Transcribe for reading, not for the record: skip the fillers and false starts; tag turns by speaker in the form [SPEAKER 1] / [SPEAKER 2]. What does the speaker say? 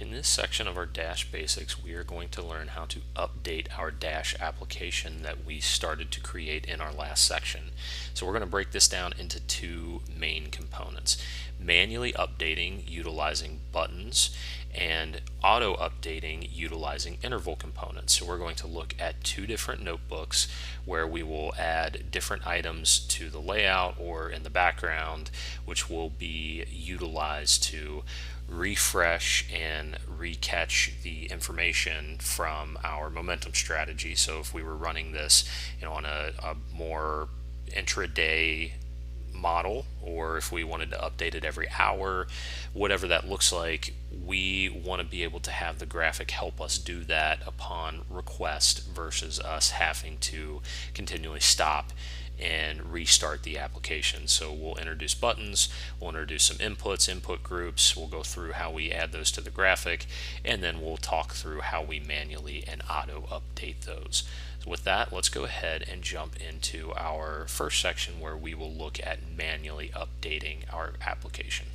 [SPEAKER 1] In this section of our Dash Basics, we are going to learn how to update our Dash application that we started to create in our last section. So we're going to break this down into two main components: manually updating utilizing buttons and auto updating utilizing interval components. So we're going to look at two different notebooks where we will add different items to the layout or in the background, which will be utilized to refresh and recatch the information from our momentum strategy. So if we were running this, on a more intraday model, or if we wanted to update it every hour, whatever that looks like, we want to be able to have the graphic help us do that upon request versus us having to continually stop and restart the application. So we'll introduce buttons, we'll introduce some inputs, input groups, we'll go through how we add those to the graphic, and then we'll talk through how we manually and auto update those. So with that, let's go ahead and jump into our first section where we will look at manually updating our application.